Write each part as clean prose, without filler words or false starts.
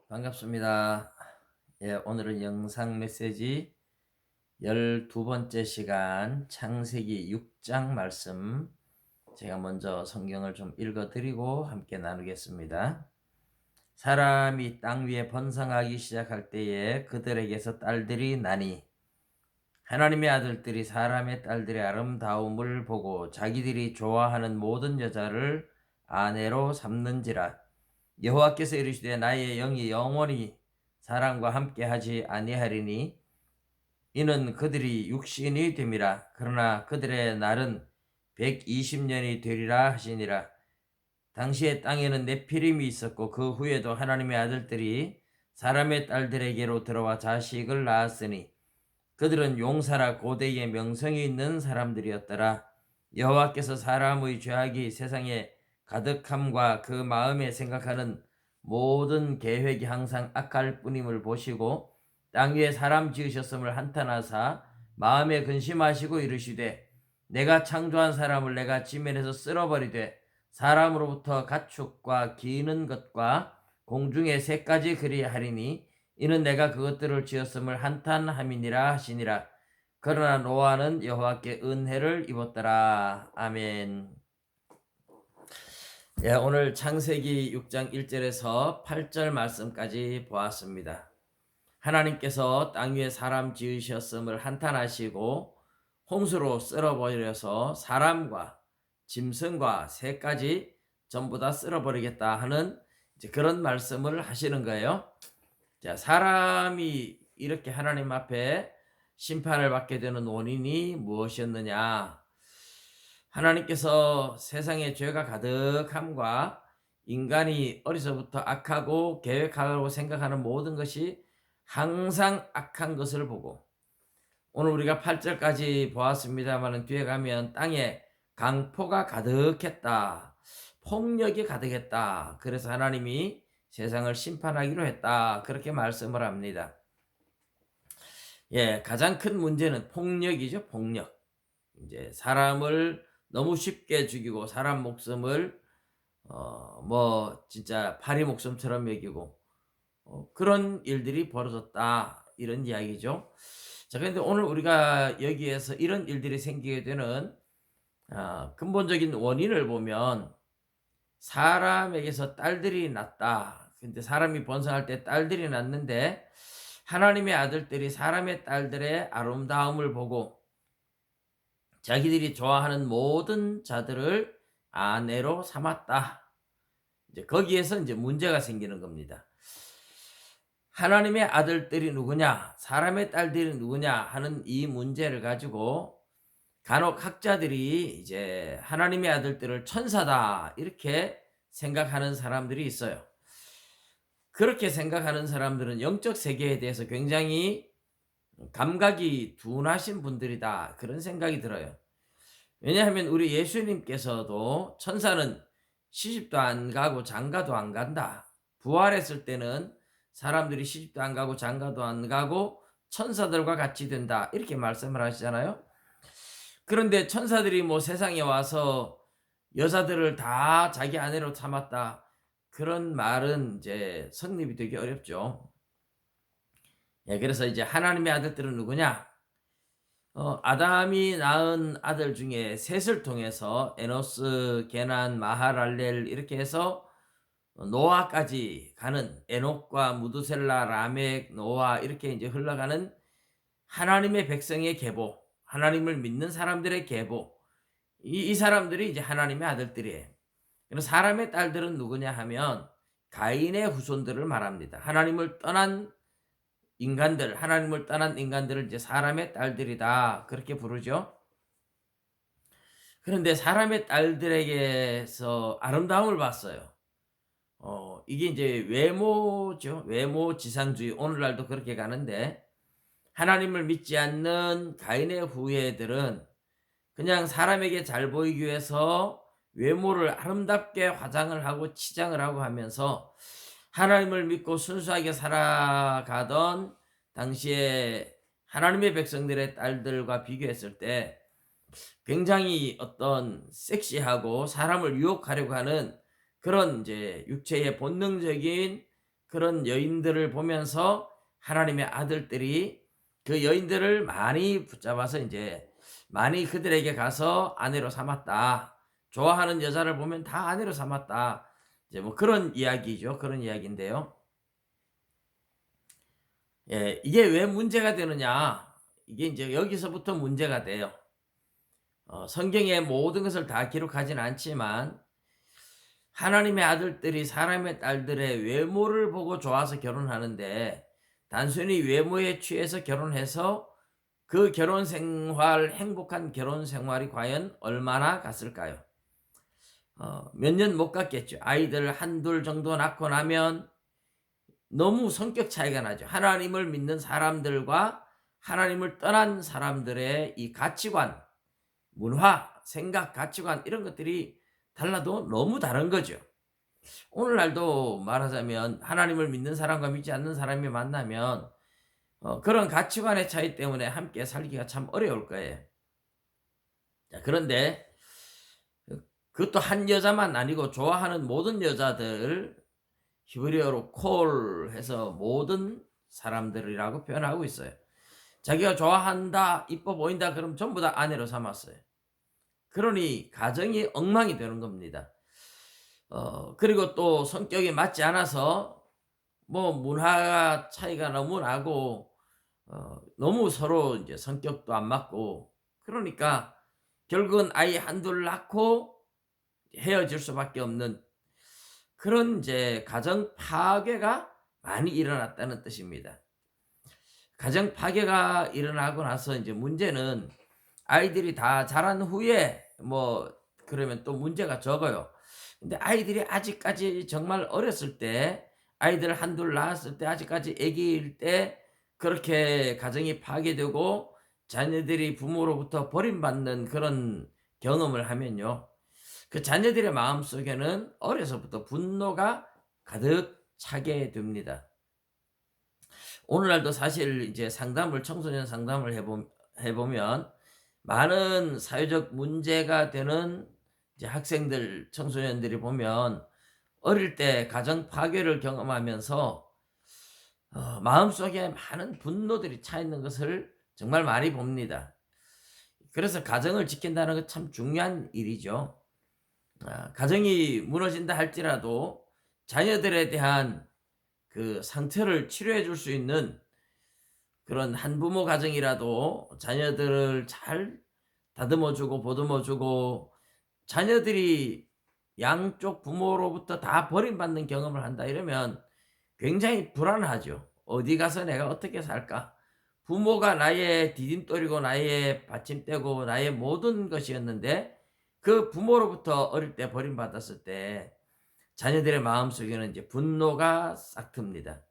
반갑습니다. 예, 오늘은 영상 메시지 12번째 시간 창세기 6장 말씀 제가 먼저 성경을 좀 읽어 드리고 함께 나누겠습니다. 사람이 땅 위에 번성하기 시작할 때에 그들에게서 딸들이 나니 하나님의 아들들이 사람의 딸들의 아름다움을 보고 자기들이 좋아하는 모든 여자를 아내로 삼는지라. 여호와께서 이르시되 나의 영이 영원히 사람과 함께 하지 아니하리니 이는 그들이 육신이 됨이라. 그러나 그들의 날은 120년이 되리라 하시니라. 당시에 땅에는 네피림이 있었고 그 후에도 하나님의 아들들이 사람의 딸들에게로 들어와 자식을 낳았으니 그들은 용사라 고대의 명성이 있는 사람들이었더라. 여호와께서 사람의 죄악이 세상에 가득함과 그 마음에 생각하는 모든 계획이 항상 악할 뿐임을 보시고 땅 위에 사람 지으셨음을 한탄하사 마음에 근심하시고 이르시되 내가 창조한 사람을 내가 지면에서 쓸어버리되 사람으로부터 가축과 기는 것과 공중의 새까지 그리하리니 이는 내가 그것들을 지었음을 한탄함이니라 하시니라. 그러나 노아는 여호와께 은혜를 입었더라. 아멘. 예, 오늘 창세기 6장 1절에서 8절 말씀까지 보았습니다. 하나님께서 땅 위에 사람 지으셨음을 한탄하시고 홍수로 쓸어버려서 사람과 짐승과 새까지 전부 다 쓸어버리겠다 하는 그런 말씀을 하시는 거예요. 자, 사람이 이렇게 하나님 앞에 심판을 받게 되는 원인이 무엇이었느냐? 하나님께서 세상에 죄가 가득함과 인간이 어려서부터 악하고 계획하고 생각하는 모든 것이 항상 악한 것을 보고, 오늘 우리가 8절까지 보았습니다만 뒤에 가면 땅에 강포가 가득했다. 폭력이 가득했다. 그래서 하나님이 세상을 심판하기로 했다. 그렇게 말씀을 합니다. 예, 가장 큰 문제는 폭력이죠. 폭력. 이제 사람을 너무 쉽게 죽이고 사람 목숨을 진짜 파리 목숨처럼 여기고 그런 일들이 벌어졌다. 이런 이야기죠. 자, 그런데 오늘 우리가 여기에서 이런 일들이 생기게 되는 근본적인 원인을 보면 사람에게서 딸들이 낳다. 근데 사람이 번성할 때 딸들이 낳는데 하나님의 아들들이 사람의 딸들의 아름다움을 보고 자기들이 좋아하는 모든 자들을 아내로 삼았다. 이제 거기에서 이제 문제가 생기는 겁니다. 하나님의 아들들이 누구냐, 사람의 딸들이 누구냐 하는 이 문제를 가지고 간혹 학자들이 이제 하나님의 아들들을 천사다 이렇게 생각하는 사람들이 있어요. 그렇게 생각하는 사람들은 영적 세계에 대해서 굉장히 감각이 둔하신 분들이다 그런 생각이 들어요. 왜냐하면 우리 예수님께서도 천사는 시집도 안 가고 장가도 안 간다. 부활했을 때는 사람들이 시집도 안 가고 장가도 안 가고 천사들과 같이 된다. 이렇게 말씀을 하시잖아요. 그런데 천사들이 뭐 세상에 와서 여자들을 다 자기 아내로 삼았다. 그런 말은 이제 성립이 되기 어렵죠. 예, 그래서 이제 하나님의 아들들은 누구냐? 아담이 낳은 아들 중에 셋을 통해서 에노스, 게난, 마하랄렐 이렇게 해서 노아까지 가는 에녹과 무두셀라, 라멕, 노아 이렇게 이제 흘러가는 하나님의 백성의 계보, 하나님을 믿는 사람들의 계보, 이 사람들이 이제 하나님의 아들들이에요. 그래서 사람의 딸들은 누구냐 하면 가인의 후손들을 말합니다. 하나님을 떠난 인간들을 이제 사람의 딸들이다. 그렇게 부르죠. 그런데 사람의 딸들에게서 아름다움을 봤어요. 이게 이제 외모죠. 외모 지상주의. 오늘날도 그렇게 가는데 하나님을 믿지 않는 가인의 후예들은 그냥 사람에게 잘 보이기 위해서 외모를 아름답게 화장을 하고 치장을 하고 하면서 하나님을 믿고 순수하게 살아가던 당시에 하나님의 백성들의 딸들과 비교했을 때 굉장히 어떤 섹시하고 사람을 유혹하려고 하는 그런 이제 육체의 본능적인 그런 여인들을 보면서 하나님의 아들들이 그 여인들을 많이 붙잡아서 이제 많이 그들에게 가서 아내로 삼았다. 좋아하는 여자를 보면 다 아내로 삼았다. 이제 뭐 그런 이야기죠. 그런 이야기인데요. 예, 이게 왜 문제가 되느냐? 이게 이제 여기서부터 문제가 돼요. 성경의 모든 것을 다 기록하진 않지만 하나님의 아들들이 사람의 딸들의 외모를 보고 좋아서 결혼하는데 단순히 외모에 취해서 결혼해서 그 결혼 생활 행복한 결혼 생활이 과연 얼마나 갔을까요? 몇 년 못 갔겠죠. 아이들 한둘 정도 낳고 나면 너무 성격 차이가 나죠. 하나님을 믿는 사람들과 하나님을 떠난 사람들의 이 가치관, 문화, 생각, 가치관 이런 것들이 달라도 너무 다른 거죠. 오늘날도 말하자면 하나님을 믿는 사람과 믿지 않는 사람이 만나면 그런 가치관의 차이 때문에 함께 살기가 참 어려울 거예요. 자, 그런데 그것도 한 여자만 아니고 좋아하는 모든 여자들 히브리어로 콜 해서 모든 사람들이라고 표현하고 있어요. 자기가 좋아한다, 이뻐 보인다 그럼 전부 다 아내로 삼았어요. 그러니 가정이 엉망이 되는 겁니다. 그리고 또 성격이 맞지 않아서 뭐 문화 차이가 너무 나고 너무 서로 이제 성격도 안 맞고 그러니까 결국은 아이 한둘 낳고 헤어질 수밖에 없는 그런 이제 가정 파괴가 많이 일어났다는 뜻입니다. 가정 파괴가 일어나고 나서 이제 문제는 아이들이 다 자란 후에 뭐 그러면 또 문제가 적어요. 근데 아이들이 아직까지 정말 어렸을 때 아이들 한둘 낳았을 때 아직까지 아기일 때 그렇게 가정이 파괴되고 자녀들이 부모로부터 버림받는 그런 경험을 하면요. 그 자녀들의 마음속에는 어려서부터 분노가 가득 차게 됩니다. 오늘날도 사실 이제 상담을 청소년 상담을 해 보면 많은 사회적 문제가 되는 이제 학생들, 청소년들이 보면 어릴 때 가정 파괴를 경험하면서 마음속에 많은 분노들이 차 있는 것을 정말 많이 봅니다. 그래서 가정을 지킨다는 건 참 중요한 일이죠. 가정이 무너진다 할지라도 자녀들에 대한 그 상처를 치료해 줄 수 있는 그런 한부모 가정이라도 자녀들을 잘 다듬어 주고 보듬어 주고 자녀들이 양쪽 부모로부터 다 버림받는 경험을 한다 이러면 굉장히 불안하죠. '어디 가서 내가 어떻게 살까?' 부모가 나의 디딤돌이고 나의 받침대고 나의 모든 것이었는데 그 부모로부터 어릴 때 버림받았을 때 자녀들의 마음속에는 이제 분노가 싹 틉니다.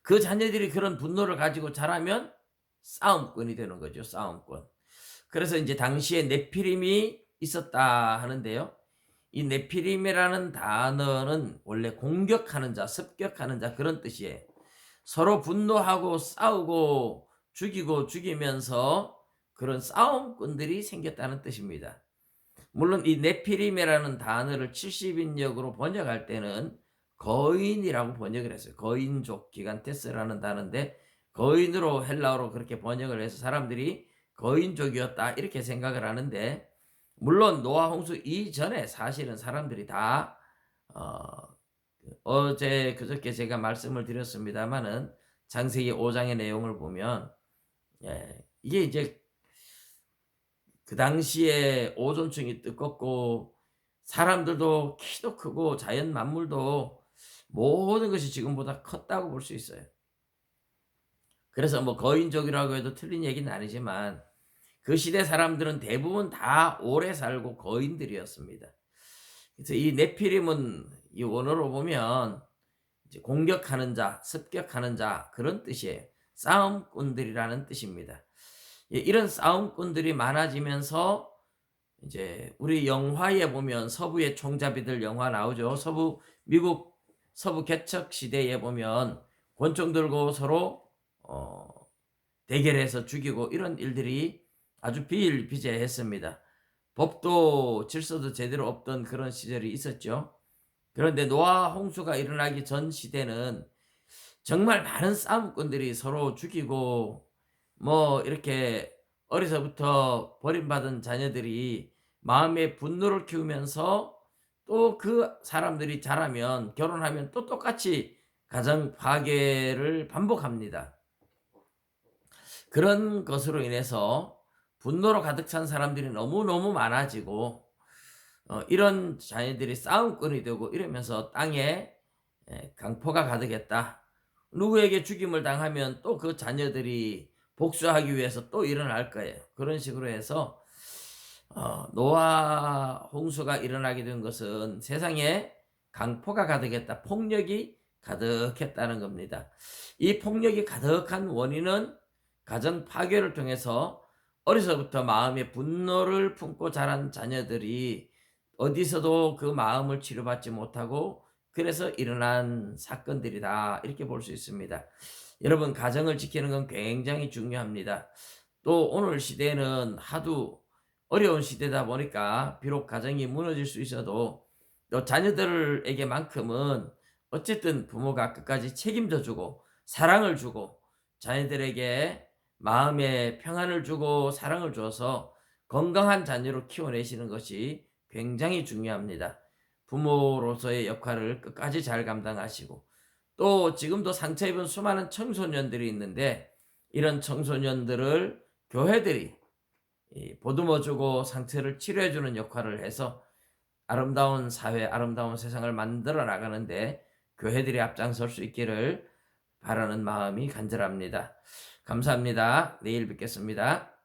그 자녀들이 그런 분노를 가지고 자라면 싸움꾼이 되는 거죠, 싸움꾼. 그래서 인제 당시에 네피림이 있었다 하는데요. 이 네피림이라는 단어는 원래 공격하는 자, 습격하는 자 그런 뜻이에요. 서로 분노하고 싸우고 죽이고 죽이면서 그런 싸움꾼들이 생겼다는 뜻입니다. 물론 이 네피림이라는 단어를 70인역으로 번역할 때는 거인이라고 번역을 했어요. 거인족 기간테스라는 단어인데 거인으로 헬라어로 그렇게 번역을 해서 사람들이 거인족이었다 이렇게 생각을 하는데 물론 노아 홍수 이전에 사실은 사람들이 다 어제 그저께 제가 말씀을 드렸습니다마는 창세기 5 장의 내용을 보면 이게 이제 그 당시에 오존층이 뜨겁고 사람들도 키도 크고 자연 만물도 모든 것이 지금보다 컸다고 볼 수 있어요. 그래서 뭐 거인족이라고 해도 틀린 얘기는 아니지만 그 시대 사람들은 대부분 다 오래 살고 거인들이었습니다. 그래서 이 네피림은 이 원어로 보면 이제 공격하는 자, 습격하는 자 그런 뜻이에요. 싸움꾼들이라는 뜻입니다. 예, 이런 싸움꾼들이 많아지면서 이제 우리 영화에 보면 서부의 총잡이들 영화 나오죠. 미국 서부 개척 시대에 보면 권총 들고 서로 어 대결해서 죽이고 이런 일들이 아주 비일비재했습니다. 법도 질서도 제대로 없던 그런 시절이 있었죠. 그런데 노아 홍수가 일어나기 전 시대는 정말 많은 싸움꾼들이 서로 죽이고 뭐 이렇게 어려서부터 버림받은 자녀들이 마음의 분노를 키우면서 또 그 사람들이 자라면 결혼하면 또 똑같이 가정 파괴를 반복합니다. 그런 것으로 인해서 분노로 가득 찬 사람들이 너무너무 많아지고 이런 자녀들이 싸움꾼이 되고 이러면서 땅에 강포가 가득했다. 누구에게 죽임을 당하면 또 그 자녀들이 복수하기 위해서 또 일어날 거예요. 그런 식으로 해서 노아 홍수가 일어나게 된 것은 세상에 강포가 가득했다. 폭력이 가득했다는 겁니다. 이 폭력이 가득한 원인은 가정 파괴를 통해서 어려서부터 마음의 분노를 품고 자란 자녀들이 어디서도 그 마음을 치료받지 못하고 그래서 일어난 사건들이다. 이렇게 볼 수 있습니다. 여러분, 가정을 지키는 건 굉장히 중요합니다. 또 오늘 시대는 하도 어려운 시대다 보니까 비록 가정이 무너질 수 있어도 또 자녀들에게만큼은 어쨌든 부모가 끝까지 책임져 주고 사랑을 주고 자녀들에게 마음의 평안을 주고 사랑을 줘서 건강한 자녀로 키워내시는 것이 굉장히 중요합니다. 부모로서의 역할을 끝까지 잘 감당하시고 또 지금도 상처 입은 수많은 청소년들이 있는데 이런 청소년들을 교회들이 보듬어 주고 상처를 치료해 주는 역할을 해서 아름다운 사회, 아름다운 세상을 만들어 나가는데 교회들이 앞장설 수 있기를 바라는 마음이 간절합니다. 감사합니다. 내일 뵙겠습니다.